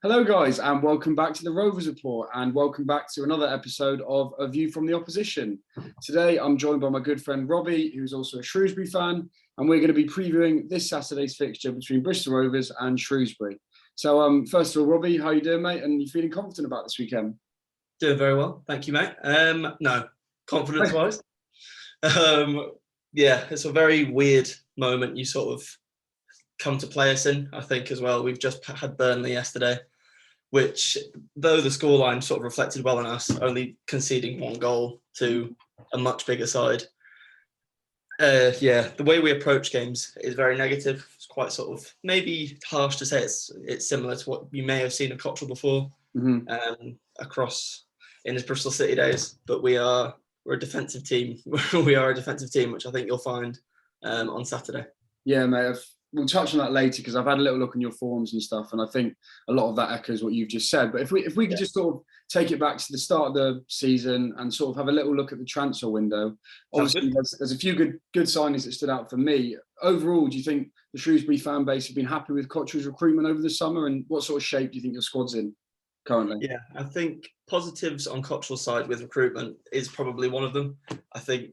Hello, guys, and welcome back to the Rovers Report, and welcome back to another episode of A View from the Opposition. Today, I'm joined by my good friend Robbie, who's also a Shrewsbury fan, and we're going to be previewing this Saturday's fixture between Bristol Rovers and Shrewsbury. So, first of all, Robbie, how you doing, mate? And you feeling confident about this weekend? Doing very well, thank you, mate. No, confidence-wise, yeah, it's a very weird moment. You sort of come to play us in, I think, as well. We've just had Burnley yesterday, which, though the scoreline sort of reflected well on us, only conceding one goal to a much bigger side. The way we approach games is very negative. It's quite sort of maybe harsh to say it's similar to what you may have seen at Cottrell before, across in his Bristol City days. But we're a defensive team. We are a defensive team, which I think you'll find on Saturday. Yeah, mate. We'll touch on that later because I've had a little look on your forums and stuff, and I think a lot of that echoes what you've just said. But if we could just sort of take it back to the start of the season and sort of have a little look at the transfer window. Obviously, there's a few good signings that stood out for me. Overall, do you think the Shrewsbury fan base have been happy with Cottrell's recruitment over the summer, and what sort of shape do you think your squad's in currently? Yeah, I think positives on Cottrell's side with recruitment is probably one of them. I think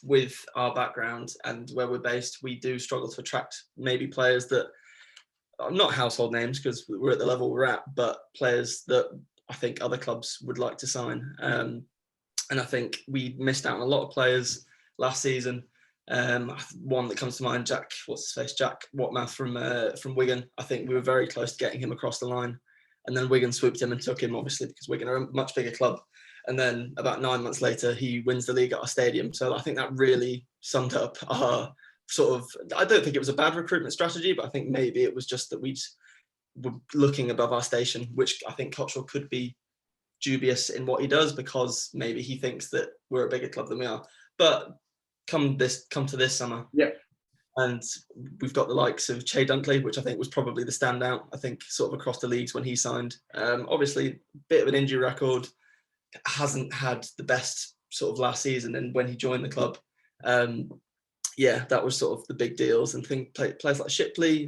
with our background and where we're based, we do struggle to attract maybe players that are not household names because we're at the level we're at, but players that I think other clubs would like to sign. And I think we missed out on a lot of players last season. One that comes to mind, Jack Watmouth from Wigan. I think we were very close to getting him across the line. And then Wigan swooped him and took him, obviously, because Wigan are a much bigger club. And then about 9 months later, he wins the league at our stadium. So I think that really summed up our sort of, I don't think it was a bad recruitment strategy, but I think maybe it was just that we were looking above our station, which I think Cottrell could be dubious in what he does because maybe he thinks that we're a bigger club than we are. But come to this summer. Yeah. And we've got the likes of Che Dunkley, which I think was probably the standout, I think, sort of across the leagues when he signed. Obviously, a bit of an injury record, hasn't had the best sort of last season. And when he joined the club, that was sort of the big deals. And players like Shipley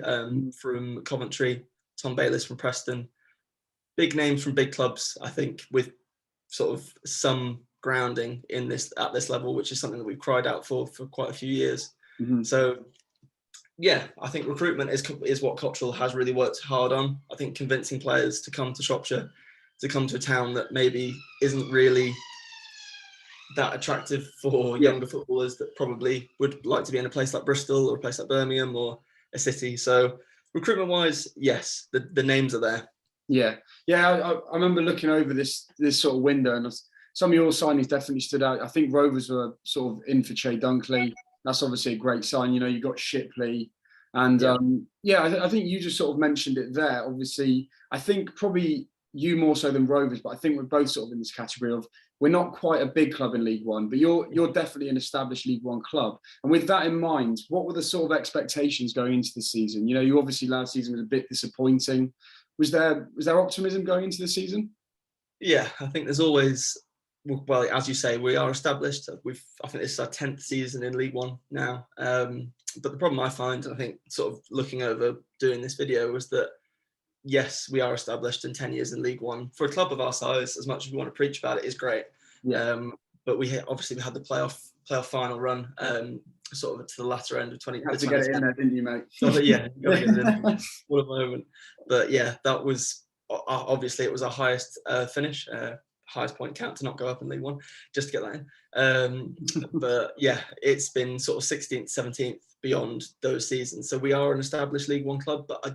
from Coventry, Tom Bayliss from Preston, big names from big clubs, I think, with sort of some grounding at this level, which is something that we've cried out for quite a few years. So, yeah, I think recruitment is what Cottrell has really worked hard on. I think convincing players to come to Shropshire, to come to a town that maybe isn't really that attractive for younger footballers that probably would like to be in a place like Bristol or a place like Birmingham or a city. So recruitment-wise, yes, the names are there. Yeah. I remember looking over this sort of window, and some of your signings definitely stood out. I think Rovers were sort of in for Che Dunkley. That's obviously a great sign. You know, you got Shipley. And I think you just sort of mentioned it there. Obviously, I think probably you more so than Rovers, but I think we're both sort of in this category of we're not quite a big club in League One, but you're definitely an established League One club. And with that in mind, what were the sort of expectations going into the season? You know, you obviously last season was a bit disappointing. Was there optimism going into the season? Yeah, I think there's always, well, as you say, we are established. I think this is our 10th season in League One now. But the problem I find, I think, sort of looking over doing this video, was that yes, we are established in 10 years in League One. For a club of our size, as much as we want to preach about it, is great. Yeah. But we had the playoff final run, sort of to the latter end of 20. You had to get it in there, didn't you, mate? Yeah, got to get it in. What a moment! But yeah, that was obviously it was our highest finish, highest point count to not go up in League One, just to get that in. But yeah, it's been sort of 16th, 17th beyond those seasons. So we are an established League One club, but I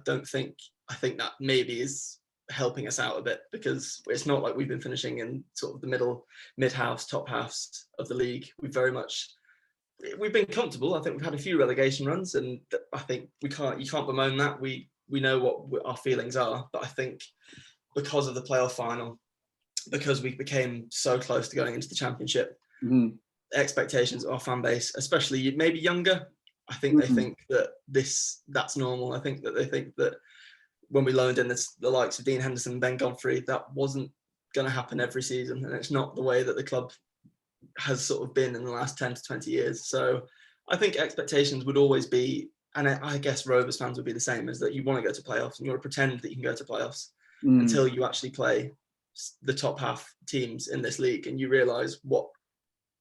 think that maybe is helping us out a bit because it's not like we've been finishing in sort of the mid-house, top halves of the league. We've been comfortable. I think we've had a few relegation runs, and I think you can't bemoan that. We know what our feelings are, but I think because of the playoff final, because we became so close to going into the Championship, expectations of our fan base, especially maybe younger, I think they think that that's normal. I think that they think that when we loaned in the likes of Dean Henderson and Ben Godfrey, that wasn't going to happen every season. And it's not the way that the club has sort of been in the last 10 to 20 years. So I think expectations would always be, and I guess Rovers fans would be the same, is that you want to go to playoffs and you want to pretend that you can go to playoffs. until you actually play the top half teams in this league, and you realise what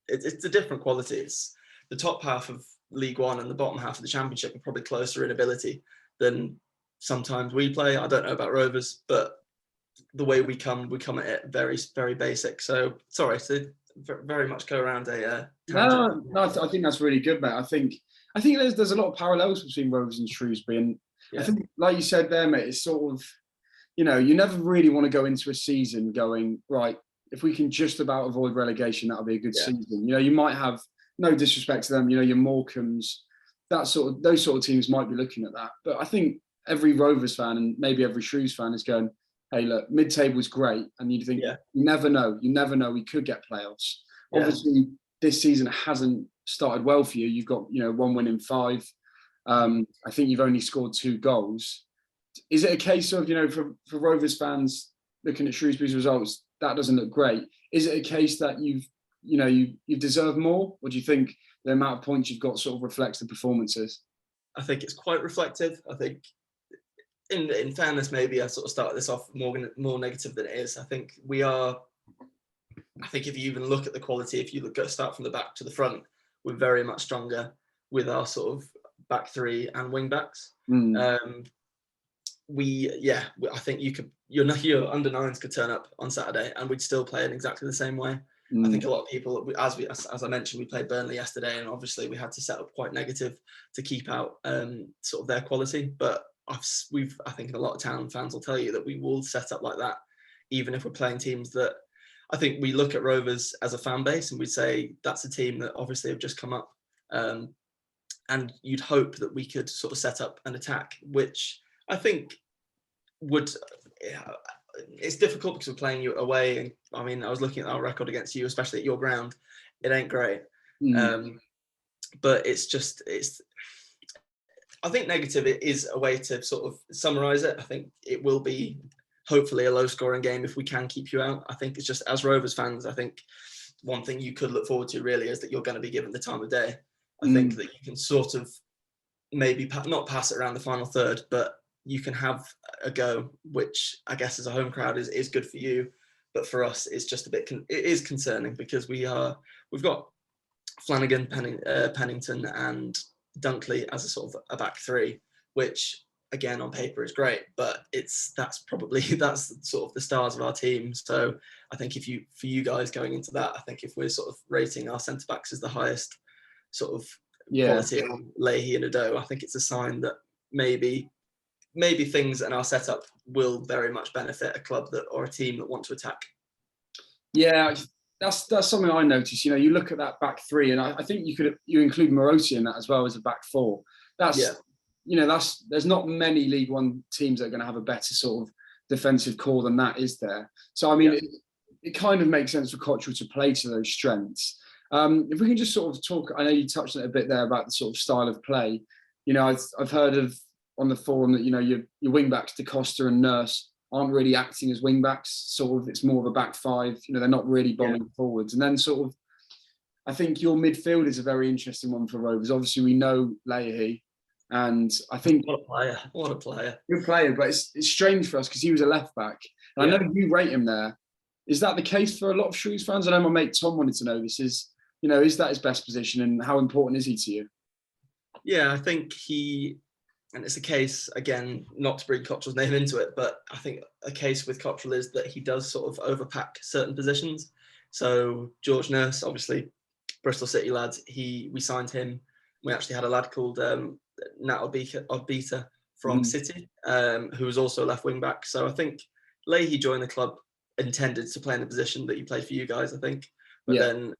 it's a different quality. It's the top half of League One and the bottom half of the Championship are probably closer in ability than sometimes we play. I don't know about Rovers, but the way we come at it very, very basic. So sorry to very much go around a tangent. No, I think that's really good, mate. I think there's a lot of parallels between Rovers and Shrewsbury, and I think, like you said there, mate, it's sort of, you never really want to go into a season going, right, if we can just about avoid relegation, that'll be a good season. You might have, no disrespect to them, your Morecambes, those sort of teams might be looking at that. But I think every Rovers fan and maybe every Shrews fan is going, hey, look, mid-table is great. And you think, you never know, we could get playoffs. Yeah. Obviously, this season hasn't started well for you. You've got, 1 win in 5. I think you've only scored 2 goals. Is it a case of, for Rovers fans looking at Shrewsbury's results, that doesn't look great? Is it a case that you deserve more? Or do you think the amount of points you've got sort of reflects the performances? I think it's quite reflective. I think, in fairness, maybe I sort of started this off more negative than it is. I think if you even look at the quality, if you start from the back to the front, we're very much stronger with our sort of back 3 and wing backs. I think your under 9s could turn up on Saturday and we'd still play in exactly the same way. I think a lot of people, as I mentioned, we played Burnley yesterday, and obviously we had to set up quite negative to keep out sort of their quality. But I think a lot of town fans will tell you that we will set up like that, even if we're playing teams that, I think we look at Rovers as a fan base and we'd say that's a team that obviously have just come up, and you'd hope that we could sort of set up an attack, which I think it's difficult because we're playing you away. And I mean, I was looking at our record against you, especially at your ground. It ain't great. But I think negative is a way to sort of summarize it. I think it will be hopefully a low scoring game if we can keep you out. I think it's just, as Rovers fans, I think one thing you could look forward to really is that you're going to be given the time of day. I think that you can sort of maybe not pass it around the final third, but you can have a go, which I guess as a home crowd is good for you. But for us, it's just it is concerning because we've got Flanagan, Pennington and Dunkley as a sort of a back 3, which again on paper is great, but that's sort of the stars of our team. So I think for you guys going into that, I think if we're sort of rating our centre backs as the highest sort of quality on Leahy and Ado, I think it's a sign that maybe things in our setup will very much benefit a club or a team that want to attack. Yeah, that's something I noticed. You look at that back 3, and I think you include Morosi in that as well as a back 4. There's not many League One teams that are going to have a better sort of defensive core than that, is there? So I mean, it kind of makes sense for Cottrell to play to those strengths. If we can just sort of talk, I know you touched on it a bit there about the sort of style of play. I've heard of on the forum that your wing backs, De Costa and Nurse, aren't really acting as wing backs. Sort of, it's more of a back 5. They're not really bombing forwards. And then sort of, I think your midfield is a very interesting one for Rovers. Obviously, we know Leahy, and I think what a player, good player. But it's strange for us because he was a left back, and I know you rate him there. Is that the case for a lot of Shrews fans? I know my mate Tom wanted to know this. Is that his best position, and how important is he to you? Yeah, I think and it's a case, again, not to bring Cottrell's name into it, but I think a case with Cottrell is that he does sort of overpack certain positions. So George Nurse, obviously, Bristol City lad, we signed him. We actually had a lad called Nat Obita from City, who was also a left wing back. So I think Leahy joined the club intended to play in the position that he played for you guys, I think. But then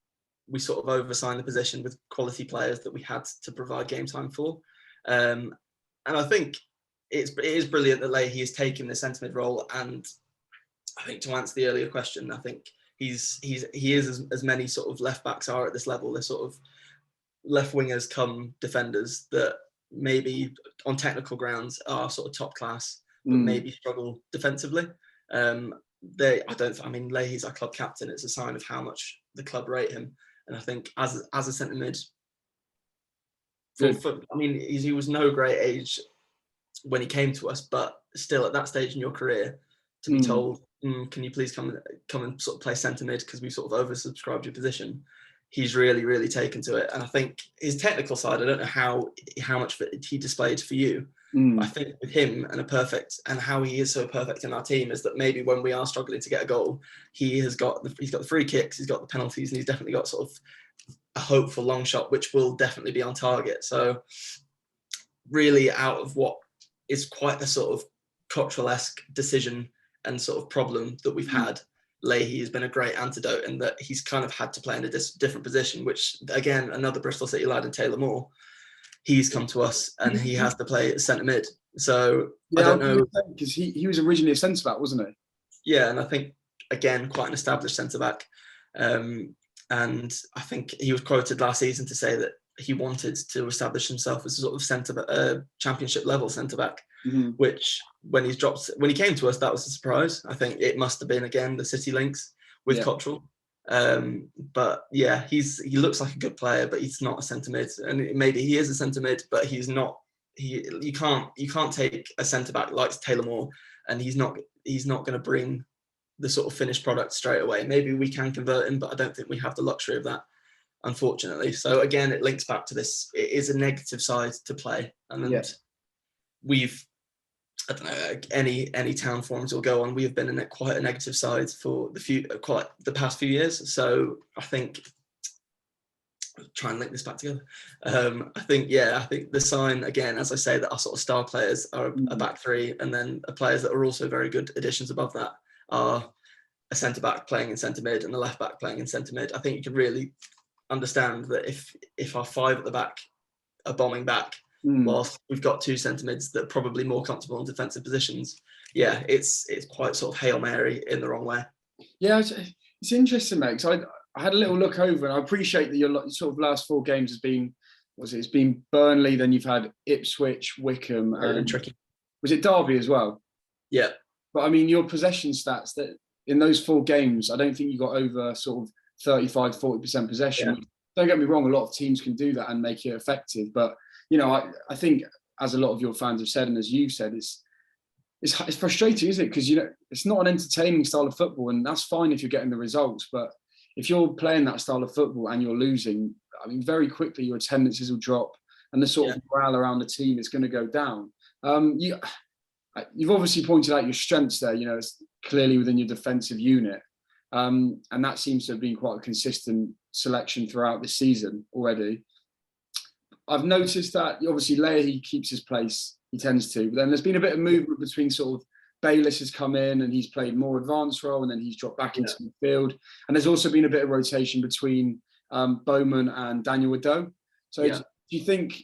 we sort of oversigned the position with quality players that we had to provide game time for. And I think it is brilliant that Leahy has taken the centre mid role. And I think to answer the earlier question, I think he is as many sort of left backs are at this level. They're sort of left wingers come defenders that maybe on technical grounds are sort of top class, but maybe struggle defensively. Leahy's our club captain. It's a sign of how much the club rate him. And I think as a centre mid, he was no great age when he came to us, but still at that stage in your career, to be told, can you please come and sort of play centre mid because we sort of oversubscribed your position. He's really, really taken to it. And I think his technical side, I don't know how much of it he displayed for you. I think with him and how he is so perfect in our team is that maybe when we are struggling to get a goal, he's got the free kicks, he's got the penalties, and he's definitely got sort of a hopeful long shot, which will definitely be on target. So really out of what is quite a sort of Cottrell-esque decision and sort of problem that we've had, Leahy has been a great antidote in that he's kind of had to play in a different position, which again, another Bristol City lad in Taylor Moore, he's come to us and he has to play centre mid. So I don't know, because he was originally a centre back, wasn't he? Yeah, and I think again quite an established centre back, and I think he was quoted last season to say that he wanted to establish himself as a sort of championship level centre back, which when he came to us, that was a surprise. I think it must have been again the City links with Cottrell. But yeah, he looks like a good player, but he's not a centre mid, and maybe he is a centre mid, but he's not. You can't take a centre back like Taylor Moore, and he's not going to bring the sort of finished product straight away. Maybe we can convert him, but I don't think we have the luxury of that, unfortunately. So again, it links back to this. It is a negative side to play, and we've, I don't know, any town forums will go on. We have been in quite a negative side for the past few years. So I think, try and link this back together. I think the sign again, as I say, that our sort of star players are a back three, and then players that are also very good additions above that are a centre back playing in centre mid and a left back playing in centre mid. I think you can really understand that if our five at the back are bombing back, whilst we've got two centre mids that are probably more comfortable in defensive positions, it's quite sort of Hail Mary in the wrong way. Yeah, it's interesting, mate. So I had a little look over, and I appreciate that your sort of last four games has been, it's been Burnley, then you've had Ipswich, Wickham, and tricky. Was it Derby as well? Yeah. But I mean, your possession stats, that in those four games, I don't think you got over sort of 35-40% possession. Yeah. Don't get me wrong, a lot of teams can do that and make it effective. But, you know, I think, as a lot of your fans have said, and as you've said, it's frustrating, isn't it? Because, you know, it's not an entertaining style of football, and that's fine if you're getting the results. But if you're playing that style of football and you're losing, I mean, very quickly your attendances will drop, and the sort of morale around the team is going to go down. You've obviously pointed out your strengths there. You know, it's clearly within your defensive unit, and that seems to have been quite a consistent selection throughout this season already. I've noticed that obviously Leahy keeps his place. He tends to, but then there's been a bit of movement between sort of Bayliss has come in and he's played more advanced role, and then he's dropped back into midfield. And there's also been a bit of rotation between Bowman and Daniel Ado. So do you think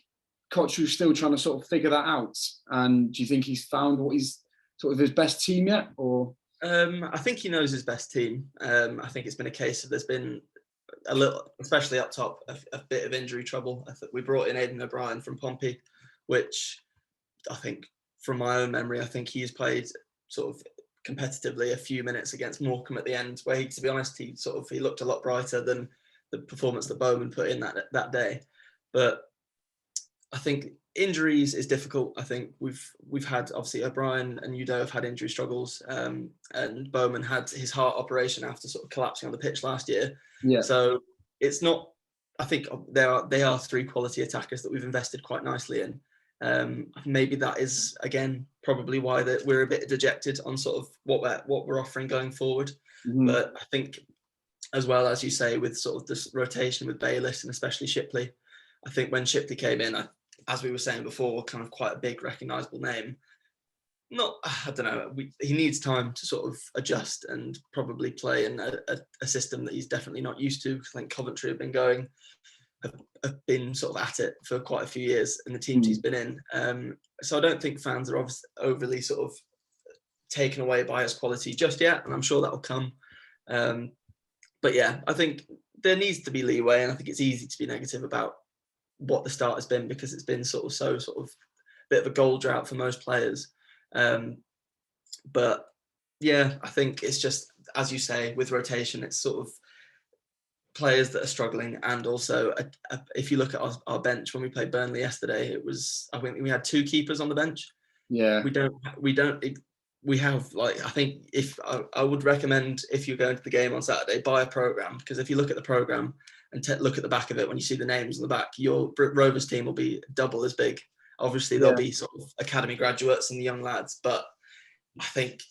Cottrell's still trying to sort of figure that out? And do you think he's found what he's sort of his best team yet? Or I think he knows his best team. I think it's been a case of there's been a little, especially up top, a bit of injury trouble. I think we brought in Aidan O'Brien from Pompey, which I think, from my own memory, I think he's played sort of competitively a few minutes against Morecambe at the end, where he, to be honest, he looked a lot brighter than the performance that Bowman put in that day. But I think injuries is difficult. I think we've had, obviously, O'Brien and Udo have had injury struggles, and Bowman had his heart operation after sort of collapsing on the pitch last year. Yeah. So it's not. I think they are three quality attackers that we've invested quite nicely in. Maybe that is again probably why that we're a bit dejected on sort of what we're offering going forward. But I think, as well as you say, with sort of this rotation with Bayliss and especially Shipley, I think when Shipley came in, as we were saying before, kind of quite a big recognisable name. I don't know. He needs time to sort of adjust and probably play in a system that he's definitely not used to. I think Coventry have been sort of at it for quite a few years in the teams he's been in. So I don't think fans are overly sort of taken away by his quality just yet, and I'm sure that will come. But yeah, I think there needs to be leeway, and I think it's easy to be negative about what the start has been because it's been sort of bit of a goal drought for most players. But yeah, I think it's just, as you say, with rotation, it's sort of players that are struggling, and also if you look at our bench when we played Burnley yesterday, I think we had two keepers on the bench. Yeah, we don't we have, like, I think if I would recommend, if you're going to the game on Saturday, buy a program, because if you look at the program and look at the back of it, when you see the names on the back, your Rovers team will be double as big. Obviously, there'll be sort of academy graduates and the young lads, but I think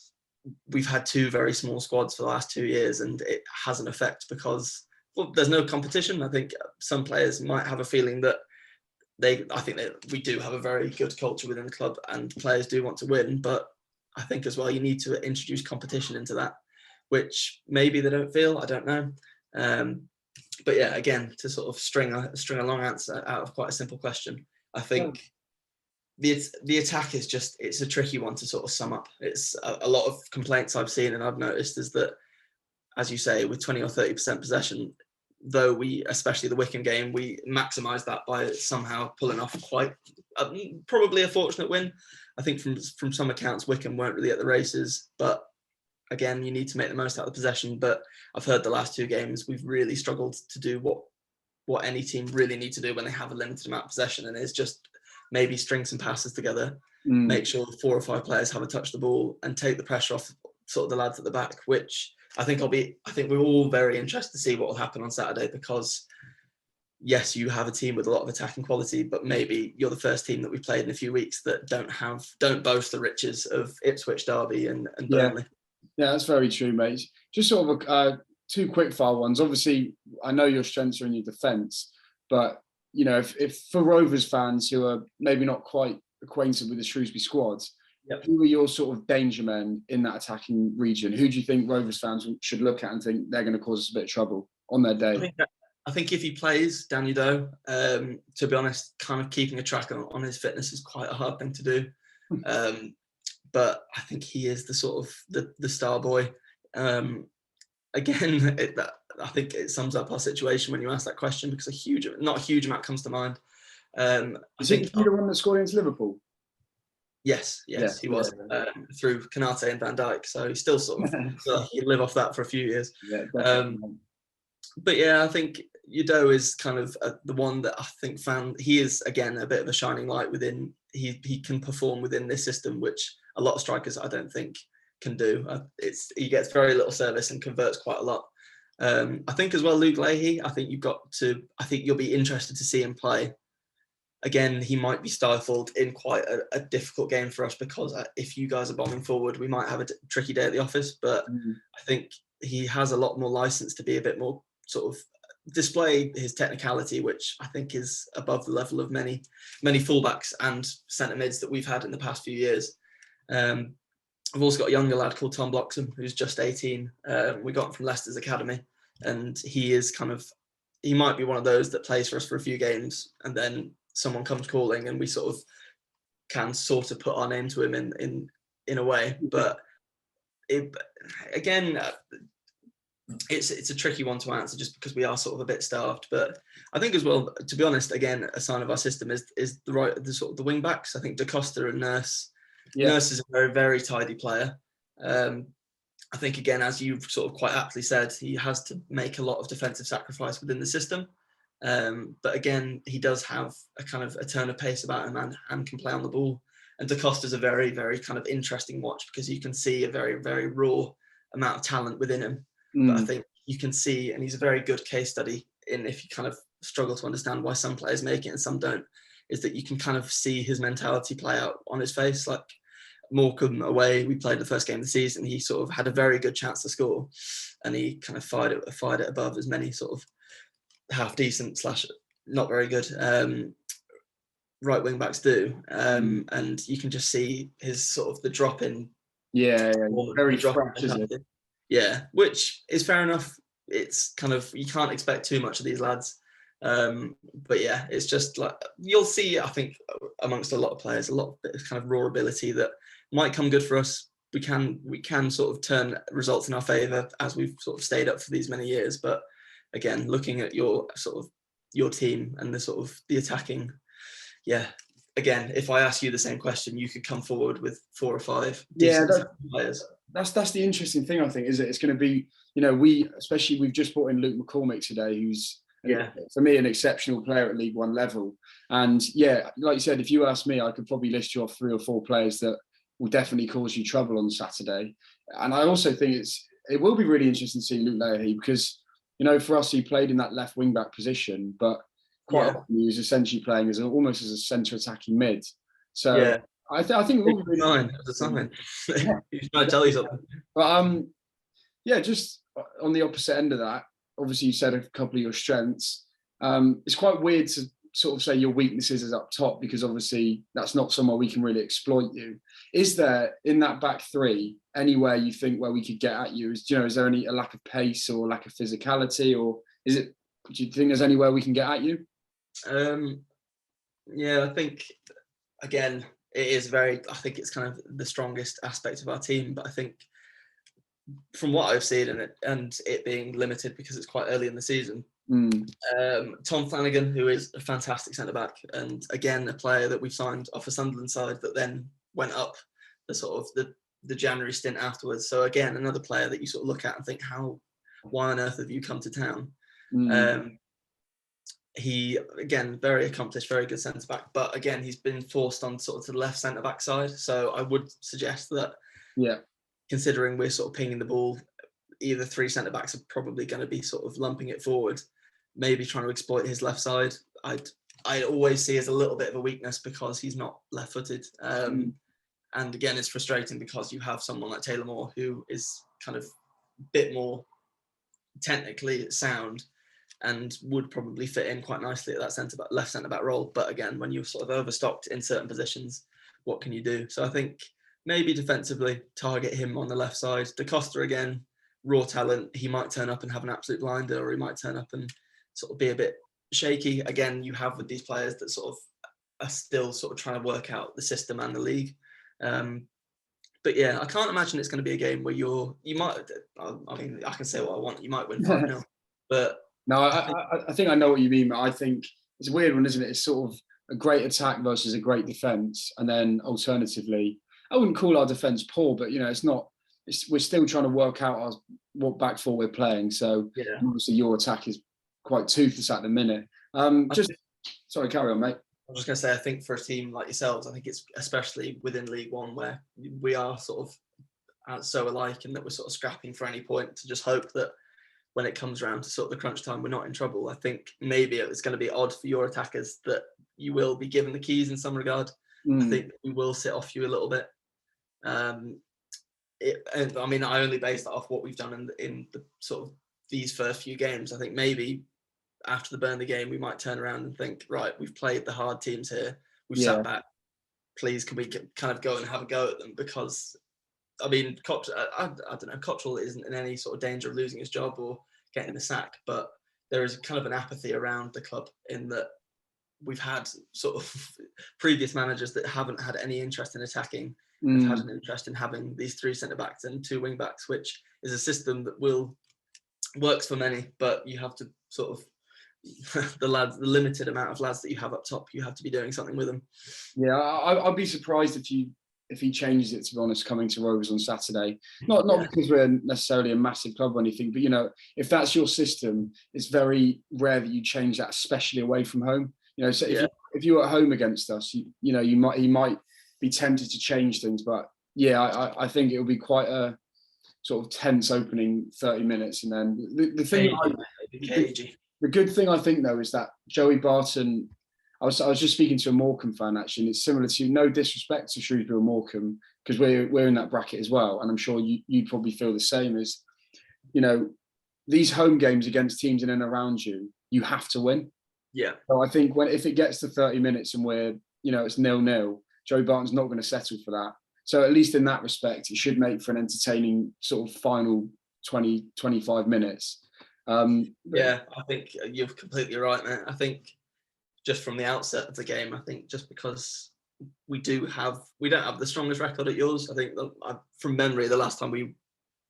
we've had two very small squads for the last 2 years, and it has an effect because, well, there's no competition. I think some players might have a feeling that I think that we do have a very good culture within the club, and players do want to win, but I think as well you need to introduce competition into that, which maybe they don't feel. I don't know. But yeah, again, to sort of string a long answer out of quite a simple question, I think the attack is just, it's a tricky one to sort of sum up. It's a lot of complaints I've seen and I've noticed is that, as you say, with 20 or 30% possession, though we, especially the Wycombe game, we maximised that by somehow pulling off quite probably a fortunate win. I think from some accounts, Wycombe weren't really at the races, but again, you need to make the most out of the possession. But I've heard the last 2 games, we've really struggled to do what any team really need to do when they have a limited amount of possession, and it's just maybe string some passes together, make sure 4 or 5 players have a touch the ball, and take the pressure off sort of the lads at the back, which I think we're all very interested to see what will happen on Saturday, because yes, you have a team with a lot of attacking quality, but maybe you're the first team that we played in a few weeks that don't boast the riches of Ipswich, Derby and Burnley. Yeah, that's very true, mate. Just sort of 2 quick fire ones. Obviously, I know your strengths are in your defence, but you know, if for Rovers fans who are maybe not quite acquainted with the Shrewsbury squads, who are your sort of danger men in that attacking region? Who do you think Rovers fans should look at and think they're going to cause us a bit of trouble on their day? I think if he plays, Danny Doe, to be honest, kind of keeping a track on his fitness is quite a hard thing to do. But I think he is the sort of the star boy. Again, I think it sums up our situation when you ask that question, because not a huge amount comes to mind. I think he the one that scored against Liverpool? Yes, he was through Kanate and Van Dijk, so he still sort of he'd live off that for a few years. But yeah, I think Udo is kind of the one that I think he is again a bit of a shining light within. He can perform within this system, which a lot of strikers I don't think can do. He gets very little service and converts quite a lot. I think as well, Luke Leahy. I think you'll be interested to see him play. Again, he might be stifled in quite a difficult game for us, because if you guys are bombing forward, we might have a tricky day at the office. But I think he has a lot more license to be a bit more sort of display his technicality, which I think is above the level of many fullbacks and centre mids that we've had in the past few years. I've also got a younger lad called Tom Bloxham, who's just 18. We got him from Leicester's academy, and he might be one of those that plays for us for a few games, and then someone comes calling and we sort of can sort of put our name to him in a way. But it's a tricky one to answer, just because we are sort of a bit starved. But I think as well, to be honest, again, a sign of our system is the sort of the wing backs. I think Da Costa and Nurse. Nurse is a very, very tidy player. I think, again, as you've sort of quite aptly said, he has to make a lot of defensive sacrifice within the system. But again, he does have a kind of a turn of pace about him and can play on the ball. And Da Costa's a very, very kind of interesting watch, because you can see a very, very raw amount of talent within him. But I think you can see, and he's a very good case study in, if you kind of struggle to understand why some players make it and some don't, is that you can kind of see his mentality play out on his face. Like Morecambe away, we played the first game of the season, he sort of had a very good chance to score, and he kind of fired it above as many sort of half decent / not very good right wing backs do. And you can just see his sort of the drop in. Very fresh, isn't it? Yeah, which is fair enough. It's kind of, you can't expect too much of these lads. But yeah, it's just like, you'll see, I think, amongst a lot of players, a lot of kind of raw ability that might come good for us. We can sort of turn results in our favour, as we've sort of stayed up for these many years. But again, looking at your team and the sort of the attacking, again, if I ask you the same question, you could come forward with 4 or 5 decent players. That's the interesting thing, I think, is that it's going to be, we've just brought in Luke McCormick today, who's for me an exceptional player at League One level. And like you said, if you ask me, I could probably list you off 3 or 4 players that will definitely cause you trouble on Saturday. And I also think it will be really interesting to see Luke Leahy because, for us, he played in that left wing back position, but quite often he was essentially playing as almost as a centre attacking mid. So I think it will be really interesting. He's trying to tell you something. But just on the opposite end of that, obviously you said a couple of your strengths. It's quite weird to sort of say your weaknesses is up top because obviously that's not somewhere we can really exploit you. Is there in that back three anywhere you think where we could get at you? Is there a lack of pace or lack of physicality, or do you think there's anywhere we can get at you? I think again I think it's kind of the strongest aspect of our team, but I think from what I've seen and it being limited because it's quite early in the season, Tom Flanagan, who is a fantastic centre-back, and again a player that we signed off a Sunderland side that then went up the January stint afterwards. So again, another player that you sort of look at and think, why on earth have you come to town? He, again, very accomplished, very good centre-back, but again, he's been forced on sort of to the left centre-back side. So I would suggest that, considering we're sort of pinging the ball, either three centre-backs are probably going to be sort of lumping it forward, maybe trying to exploit his left side. I always see as a little bit of a weakness because he's not left-footed. And again, it's frustrating because you have someone like Taylor Moore who is kind of a bit more technically sound and would probably fit in quite nicely at that left centre-back role. But again, when you're sort of overstocked in certain positions, what can you do? So I think maybe defensively target him on the left side. Da Costa, again, raw talent. He might turn up and have an absolute blinder, or he might turn up and sort of be a bit shaky. Again, you have with these players that sort of are still sort of trying to work out the system and the league. But yeah, I can't imagine it's going to be a game where you might, I mean, I can say what I want. You might win 5-0, but no, I think I know what you mean. But I think it's a weird one, isn't it? It's sort of a great attack versus a great defence, and then alternatively, I wouldn't call our defence poor, but it's not. We're still trying to work out what back four we're playing. So obviously your attack is quite toothless at the minute. Sorry, carry on, mate. I was just going to say, I think for a team like yourselves, I think it's especially within League One where we are sort of so alike and that we're sort of scrapping for any point to just hope that when it comes around to sort of the crunch time, we're not in trouble. I think maybe it's going to be odd for your attackers that you will be given the keys in some regard. I think we will sit off you a little bit. And I mean, I only based that off what we've done in the sort of these first few games. I think maybe after the Burnley game, we might turn around and think, right, we've played the hard teams here. We've sat back. Please, can we kind of go and have a go at them? Because, I mean, I don't know, Cottrell isn't in any sort of danger of losing his job or getting the sack, but there is kind of an apathy around the club in that we've had sort of previous managers that haven't had any interest in attacking. Have had an interest in having these three centre-backs and two wing-backs, which is a system that works for many, but you have to sort of the limited amount of lads that you have up top, you have to be doing something with them. Yeah, I'd be surprised if he changes it, to be honest, coming to Rovers on Saturday. Not because we're necessarily a massive club or anything, but if that's your system, it's very rare that you change that, especially away from home. So if you're at home against us, he might be tempted to change things, but I think it'll be quite a sort of tense opening 30 minutes, and then the thing. The good thing I think though is that Joey Barton. I was just speaking to a Morecambe fan actually, and it's similar to, no disrespect to Shrewsbury or Morecambe, because we're in that bracket as well, and I'm sure you'd probably feel the same. As these home games against teams in and around you, you have to win. Yeah. So I think if it gets to 30 minutes and we're it's 0-0, Joey Barton's not going to settle for that. So at least in that respect, it should make for an entertaining sort of final 20-25 minutes. I think you're completely right, man. I think just from the outset of the game, I think just because we don't have the strongest record at yours. I think from memory, the last time we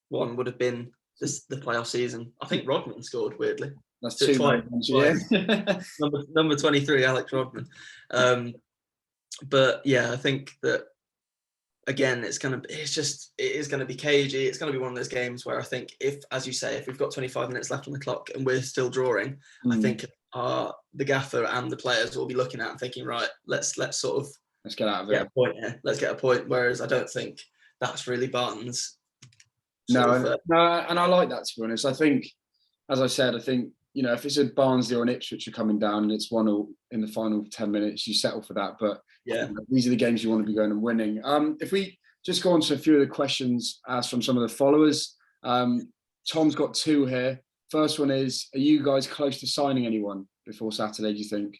won would have been the playoff season. I think Rodman scored, weirdly. That's twice. Number 23, Alex Rodman. But yeah, I think that again, it is going to be cagey. It's going to be one of those games where I think if we've got 25 minutes left on the clock and we're still drawing, I think the gaffer and the players will be looking at and thinking, right, let's sort of let's get out of get it. a point here. Let's get a point. Whereas I don't think that's really Barton's. No, and I like that, to be honest. I think, as I said, I think, you know, if it's a Barnsley or an Ipswich are coming down and it's 1-1 in the final 10 minutes, you settle for that. But yeah, you know, these are the games you want to be going and winning. If we just go on to a few of the questions asked from some of the followers, Tom's got 2 here. First one is, are you guys close to signing anyone before Saturday, do you think?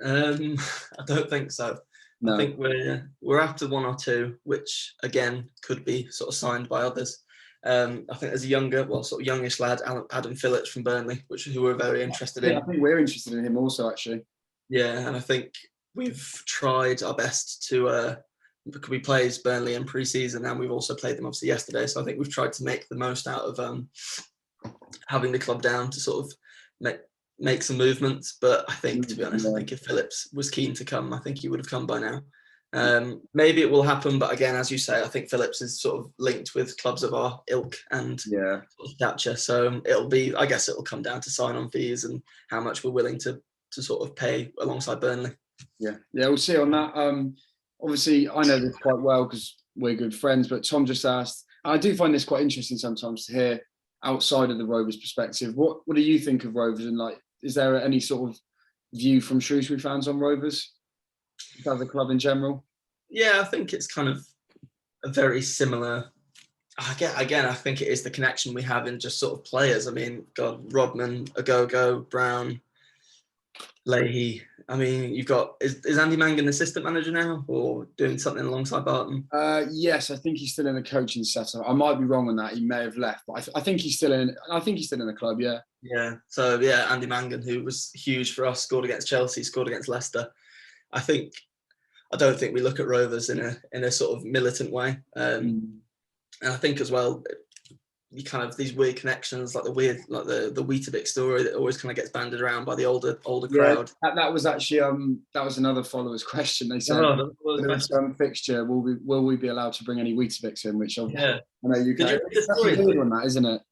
I don't think so. No. I think we're after 1 or 2, which again could be sort of signed by others. I think there's a youngish lad, Adam Phillips from Burnley, who we're very interested in. I think we're interested in him also, actually. Yeah, and I think we've tried our best to. We plays Burnley in pre-season, and we've also played them obviously yesterday. So I think we've tried to make the most out of having the club down to sort of make some movements. But I think, to be honest, I think if Phillips was keen to come, I think he would have come by now. Maybe it will happen, but again, as you say, I think Phillips is sort of linked with clubs of our ilk and stature. So I guess it'll come down to sign-on fees and how much we're willing to sort of pay alongside Burnley. Yeah, we'll see on that. Obviously, I know this quite well because we're good friends, but Tom just asked, and I do find this quite interesting sometimes to hear outside of the Rovers perspective. What do you think of Rovers, and like, is there any sort of view from Shrewsbury fans on Rovers as a club in general? Yeah, I think it's kind of a very similar. Again, I think it is the connection we have in just sort of players. I mean, God, Rodman, Agogo, Brown, Leahy. I mean, you've got is Andy Mangan assistant manager now, or doing something alongside Barton? Yes, I think he's still in the coaching setup. I might be wrong on that. He may have left, but I think he's still in. I think he's still in the club. Yeah. Yeah. So yeah, Andy Mangan, who was huge for us, scored against Chelsea, scored against Leicester. I don't think we look at Rovers in a sort of militant way. And I think as well, you kind of these weird connections, like the Weetabix story that always kind of gets banded around by the older crowd. That was actually that was another follower's question. They said, fixture, will we be allowed to bring any Weetabix in? Which I know you can. That's a weird one, that, isn't it?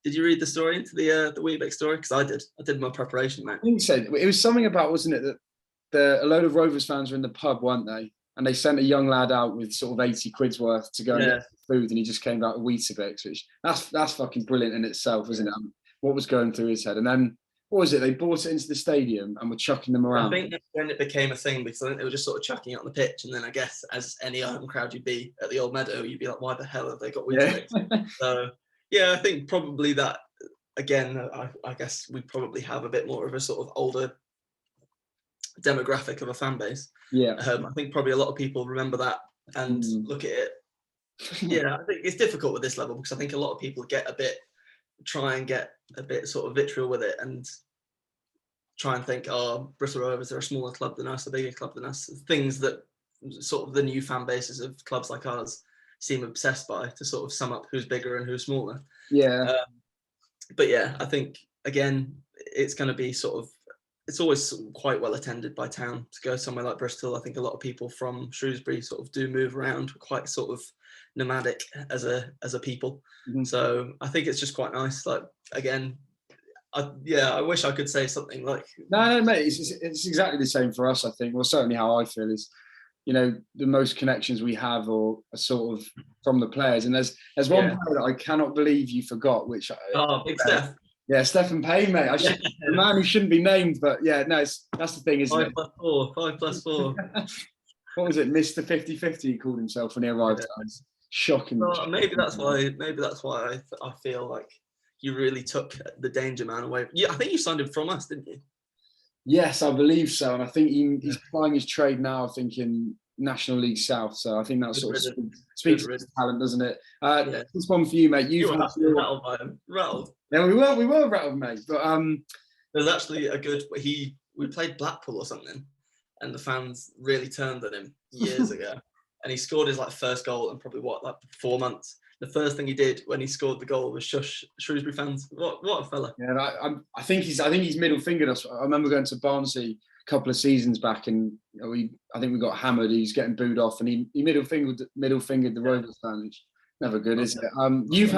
Did you read the story into the Weetabix story? Because I did. I did my preparation, mate. I think so. It was something about, wasn't it, that a load of Rovers fans were in the pub, weren't they? And they sent a young lad out with sort of 80 quid's worth to go and get food, and he just came out with Weetabix, which that's fucking brilliant in itself, isn't it? What was going through his head? And then, what was it? They brought it into the stadium and were chucking them around. I think that's when it became a thing, because I think they were just sort of chucking it on the pitch, and then I guess as any home crowd you'd be at the Old Meadow, you'd be like, why the hell have they got Weetabix? So yeah, I think probably that, again, I guess we probably have a bit more of a sort of older demographic of a fan base. I think probably a lot of people remember that and look at it. I think it's difficult with this level, because I think a lot of people try and get a bit sort of vitriol with it and try and think, oh, Bristol Rovers are a smaller club than us, a bigger club than us. Things that sort of the new fan bases of clubs like ours seem obsessed by, to sort of sum up who's bigger and who's smaller. But yeah, I think again, it's going to be sort of, it's always quite well attended by town to go somewhere like Bristol. I think a lot of people from Shrewsbury sort of do move around. We're quite sort of nomadic as a people. So I think it's just quite nice. Like, again, I wish I could say something like... No, mate, it's exactly the same for us, I think. Well, certainly how I feel is, you know, the most connections we have are sort of from the players. And there's one player that I cannot believe you forgot, which... Big Steph. Yeah, Stephen Payne, mate. The man who shouldn't be named, but yeah, no, that's the thing, isn't it? 5 plus 4. What was it, Mr. 50-50? He called himself when he arrived. Shocking. Well, maybe that's why I feel like you really took the danger man away. Yeah, I think you signed him from us, didn't you? Yes, I believe so, and I think he's plying his trade now, I think, in National League South. So I think that sort of speaks to his talent, doesn't it? This one for you, mate. You were rattled by him. Rattled. Yeah, we were rattled, mate. But there's actually a good. We played Blackpool or something, and the fans really turned on him years ago. And he scored his first goal in probably 4 months. The first thing he did when he scored the goal was shush Shrewsbury fans. What a fella! Yeah, I think he's middle fingered us. I remember going to Barnsley a couple of seasons back, and I think we got hammered. He's getting booed off, and he middle fingered the Rovers fans. Never good, is it? You've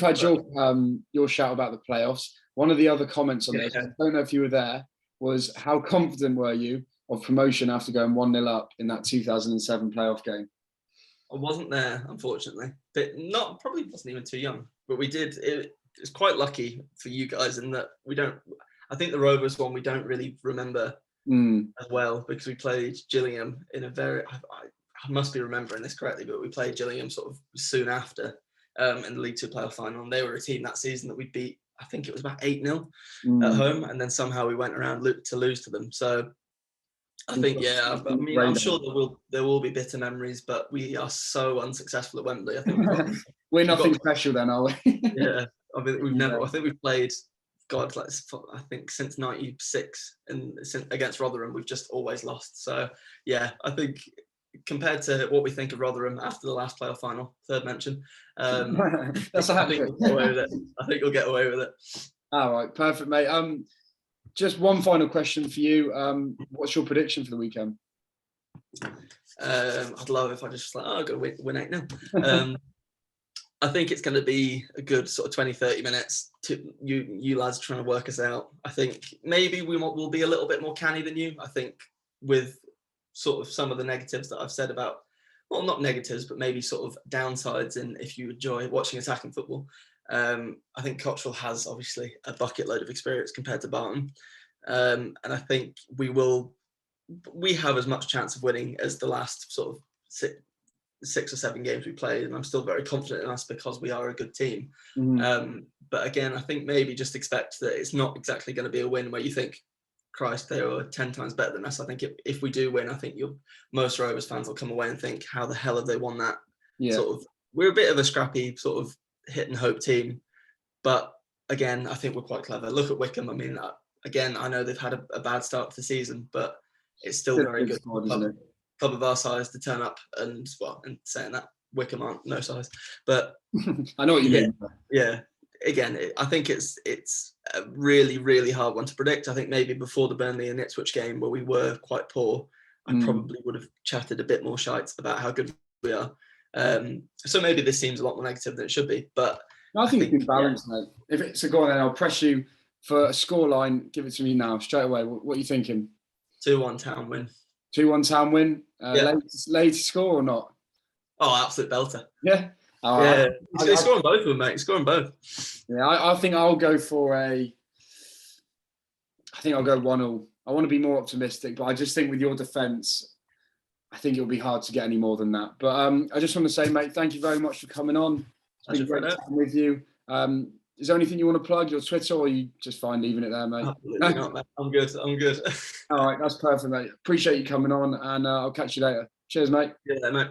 had your shout about the playoffs. One of the other comments on this, I don't know if you were there, was how confident were you? of promotion after going 1-0 up in that 2007 playoff game? I wasn't there, unfortunately, but probably wasn't even too young. But we did. It's quite lucky for you guys in that we don't. I think the Rovers one we don't really remember as well, because we played Gillingham in a very. I must be remembering this correctly, but we played Gillingham sort of soon after in the League Two playoff final, and they were a team that season that we beat. I think it was about 8-0 at home, and then somehow we went around to lose to them. So I think, I mean, I'm sure there will be bitter memories, but we are so unsuccessful at Wembley. I think we're nothing special then, are we? Yeah, I mean, we've never. I think we've played. God, I think since '96 and against Rotherham, we've just always lost. So yeah, I think compared to what we think of Rotherham after the last playoff final, third mention, that's a I think we'll get away with it. I think we'll get away with it. All right, perfect, mate. Just one final question for you. What's your prediction for the weekend? I'd love if I just I'll go win 8-0. I think it's going to be a good sort of 20-30 minutes to you lads trying to work us out. I think maybe we'll be a little bit more canny than you. I think with sort of some of the negatives that I've said about, well, not negatives, but maybe sort of downsides in if you enjoy watching attacking football. I think Cottrell has obviously a bucket load of experience compared to Barton. And I think we have as much chance of winning as the last sort of 6 or 7 games we played, and I'm still very confident in us because we are a good team. But again, I think maybe just expect that it's not exactly going to be a win where you think, Christ, they are 10 times better than us. I think if we do win, I think most Rovers fans will come away and think, how the hell have they won that? Yeah. Sort of, we're a bit of a scrappy sort of hit and hope team, but again, I think we're quite clever. Look at Wickham. I mean, again, I know they've had a bad start to the season, but it's still very good. Squad, isn't it? Club of our size to turn up and saying that Wickham aren't no size, but I know what you mean. Yeah, again, I think it's a really, really hard one to predict. I think maybe before the Burnley and Ipswich game where we were quite poor, I probably would have chatted a bit more shite about how good we are. So maybe this seems a lot more negative than it should be, but I think it's been balanced, mate. If it's a goal, then I'll press you for a scoreline. Give it to me now, straight away. What are you thinking? 2-1 Town win. 2-1 Town win. Late score or not? Oh, absolute belter. Yeah. He's scoring both of them, mate. He's scoring both. Yeah, I think I'll go for I think I'll go 1-1. I want to be more optimistic, but I just think with your defence, I think it'll be hard to get any more than that. But I just want to say, mate, thank you very much for coming on. It's been great time with you. Is there anything you want to plug, your Twitter, or are you just fine leaving it there, mate? Absolutely not, mate. I'm good. All right, that's perfect, mate. Appreciate you coming on, and I'll catch you later. Cheers, mate. Yeah, mate.